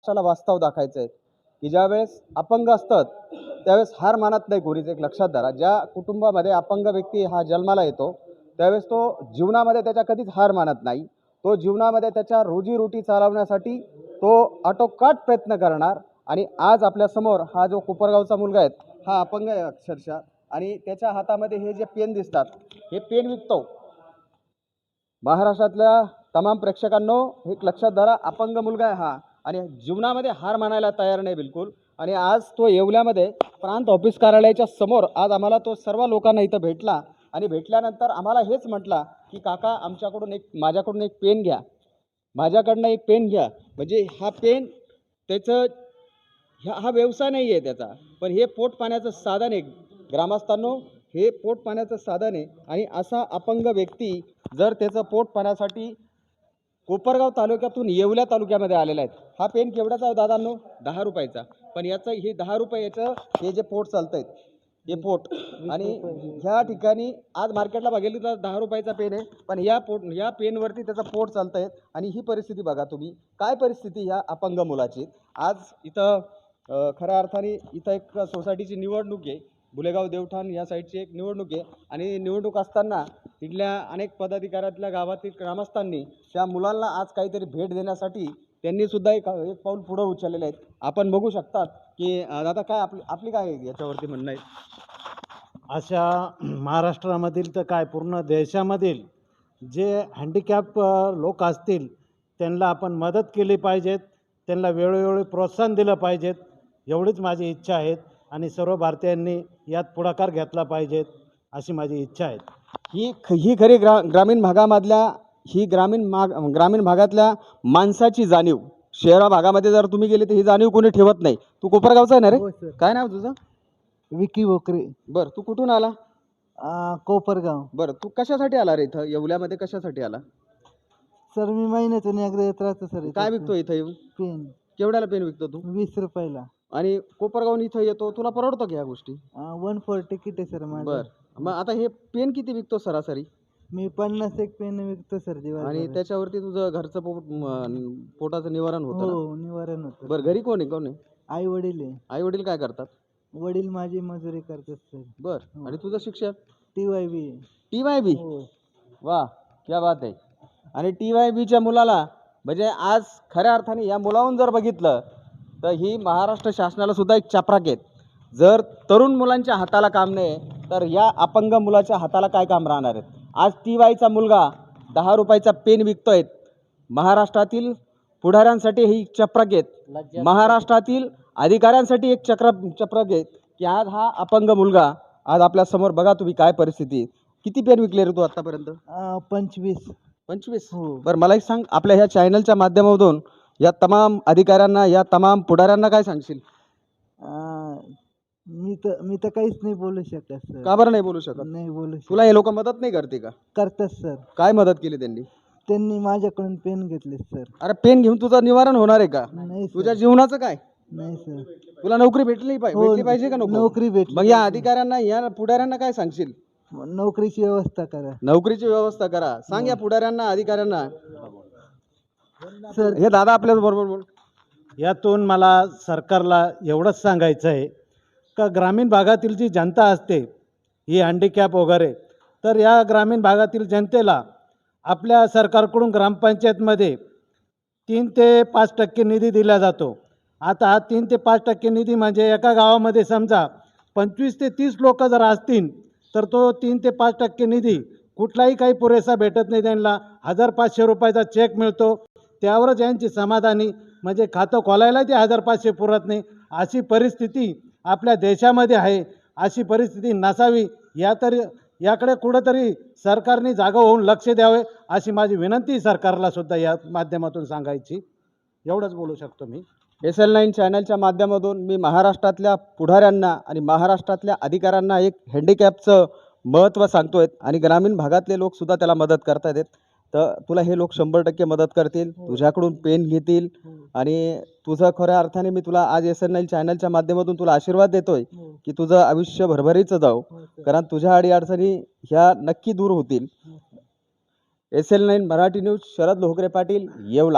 महाराष्ट्राला वास्तव दाखवायचं आहे की ज्यावेळेस अपंग असतात त्यावेळेस हार मानत नाही कोणीच. एक लक्षात धरा, ज्या कुटुंबामध्ये अपंग व्यक्ती हा जन्माला येतो त्यावेळेस तो जीवनामध्ये त्याच्या कधीच हार मानत नाही. तो जीवनामध्ये त्याच्या रोजीरोटी चालवण्यासाठी तो आटोकाट प्रयत्न करणार. आणि आज आपल्यासमोर हा जो कोपरगावचा मुलगा आहे हा अपंग आहे अक्षरशः, आणि त्याच्या हातामध्ये हे जे पेन दिसतात हे पेन विकतो. महाराष्ट्रातल्या तमाम प्रेक्षकांनो एक लक्षात धरा, अपंग मुलगा आहे हा आणि जीवनामध्ये हार मानायला तयार नाही बिलकुल. आणि आज तो येवल्यामध्ये प्रांत ऑफिस कार्यालयाच्या समोर आज आम्हाला तो सर्व लोकांना इथं भेटला आणि भेटल्यानंतर आम्हाला हेच म्हटला की काका माझ्याकडून एक पेन घ्या, माझ्याकडनं एक पेन घ्या. म्हणजे हा पेन त्याचं हा व्यवसाय नाही आहे त्याचा, पण हे पोट पाण्याचं साधन आहे. ग्रामस्थांनो, हे पोट पाण्याचं साधन आहे. आणि असा अपंग व्यक्ती जर त्याचं पोट पाण्यासाठी कोपरगाव तालुक्यातून येवल्या तालुक्यामध्ये आलेला आहे. हा पेन केवढ्याचा आहे दादांनो? 10 रुपयाचा. पण याचं हे 10 रुपयाचं हे जे पोट चालतंय हे पोट, आणि ह्या ठिकाणी आज मार्केटला बघितलं तर 10 रुपयाचा पेन आहे, पण या पेनवरती त्याचं पोट चालतंय. आणि ही परिस्थिती बघा तुम्ही, काय परिस्थिती ह्या अपंग मुलाची. आज इथं खऱ्या अर्थाने इथं एक सोसायटीची निवडणूक आहे, बुलेगाव देवठाण या साईडची एक निवडणूक आहे. आणि निवडणूक असताना तिथल्या अनेक पदाधिकाऱ्यातल्या गावातील ग्रामस्थांनी त्या मुलांना आज काहीतरी भेट देण्यासाठी त्यांनी सुद्धा एक पाऊल पुढं उचललेलं आहे. आपण बघू शकतात की दादा काय आपली काय याच्यावरती म्हणणं आहे? अशा महाराष्ट्रामधील तर काय पूर्ण देशामधील जे हँडिकॅप लोक असतील त्यांना आपण मदत केली पाहिजेत, त्यांना वेळोवेळी प्रोत्साहन दिलं पाहिजेत, एवढीच माझी इच्छा आहे. आणि सर्व भारतीयांनी यात पुढाकार घेतला पाहिजेत अशी माझी इच्छा आहे. ही खरी ग्रामीण ग्रामीण भागातल्या माणसाची जाणीव. शहरा भागामध्ये जर तुम्ही गेले तर ही जाणीव कोणी ठेवत नाही. तू कोपरगावचा आहे ना रे? हो सर. काय नाव तुझं? विकी वोकरे. बरं, तू कुठून आला? कोपरगाव. बरं, तू कशासाठी आला रे इथं येवल्यामध्ये? कशासाठी आला? सर मी महिन्यातून एकदा येत राहतो सर. काय विकतो इथं येऊन? पेन केवढ्याला पेन विकतो तू? 20 रुपयाला. आणि कोपरगावून इथं येतो, तुला परवडतो की ह्या गोष्टी? 1 तिकीट आहे सर माझं. बरं, मग आता हे पेन किती विकतो सरासरी? मी 50 पेन विकतो सर दिवसभरात. आणि त्याच्यावरती तुझं घरचं पोटाचं निवारण होतं ना? हो, निवारण होतं. बरं, घरी कोण आहे? आई वडील आहे. आई वडील काय करतात? वडील माझी मजुरी करतात सर. बरं, आणि तुझं शिक्षण? TYB. TYB? हो. वा, क्या बात आहे. आणि TYBच्या मुलाला म्हणजे आज खऱ्या अर्थाने या मुलाहून जर बघितलं तर ही महाराष्ट्र शासनाला सुद्धा एक चपराक आहेत. जर तरुण मुलांच्या हाताला काम नाही तर या अपंग मुलाच्या हाताला काय काम राहणार आहेत? आज TYचा मुलगा 10 रुपयाचा पेन विकतोय. महाराष्ट्रातील पुढाऱ्यांसाठी ही चपराक आहेत, महाराष्ट्रातील अधिकाऱ्यांसाठी एक चपराक आहेत की आज हा अपंग मुलगा आज आपल्या समोर बघा तुम्ही काय परिस्थिती. किती पेन विकले रे तू आतापर्यंत? 25. 25? हो. बरं, मला एक सांग, आपल्या ह्या चॅनलच्या माध्यमातून या तमाम अधिकाऱ्यांना, या तमाम पुढाऱ्यांना काय सांगशील? मी तर काहीच नाही बोलू शकत सर. का बरं नाही बोलू शकत? नाही बोलू शकत. तुला हे लोक मदत नाही करते का? करतात सर. काय मदत केली त्यांनी? त्यांनी माझ्याकडून पेन घेतले सर. अरे पेन घेऊन तुझं निवारण होणार आहे का? नाही सर. तुझ्या जीवनाचं काय? नाही सर. तुला नोकरी भेटली हो, पाहिजे का नको? नोकरी भेटली. मग या अधिकाऱ्यांना, या पुढाऱ्यांना काय सांगशील? नोकरीची व्यवस्था करा. नोकरीची व्यवस्था करा. सांग या पुढाऱ्यांना, अधिकाऱ्यांना. सर हे दादा आपल्या बरोबर बोल. यातून मला सरकारला एवढंच सांगायचं आहे का ग्रामीण भागातील जी जनता असते ही हँडिकॅप वगैरे, तर या ग्रामीण भागातील जनतेला आपल्या सरकारकडून ग्रामपंचायतमध्ये 3 ते 5% निधी दिला जातो. आता हा 3 ते 5% निधी म्हणजे एका गावामध्ये समजा 25 ते 30 लोक जर असतील तर तो 3 ते 5% निधी कुठलाही काही पुरेसा भेटत नाही. त्यांना 1500 रुपयाचा चेक मिळतो, त्यावरच यांची समाधानी. म्हणजे खातं खोलायला ते 1500 पुरत नाही. अशी परिस्थिती आपल्या देशामध्ये आहे. अशी परिस्थिती नसावी, याकडे कुठंतरी सरकारने जागा होऊन लक्ष द्यावे अशी माझी विनंती सरकारला सुद्धा या माध्यमातून सांगायची. एवढंच बोलू शकतो मी. SL9 चॅनलच्या माध्यमातून मी महाराष्ट्रातल्या पुढाऱ्यांना आणि महाराष्ट्रातल्या अधिकाऱ्यांना एक हँडिकॅपचं महत्त्व सांगतोय आणि ग्रामीण भागातले लोकसुद्धा त्याला मदत करतात आहेत. तर तुला हे लोक 100% मदत करतील, तुझ्याकडून पेन घेतील. आणि तुझं खऱ्या अर्थाने मी तुला आज SL9 चॅनलच्या माध्यमातून तुला आशीर्वाद देतोय की तुझं आयुष्य भरभरीचं जाऊ, कारण तुझ्या अडीअडचणी ह्या नक्की दूर होतील. SL9 Marathi news, Sharad Lohkare Patil, Yeola.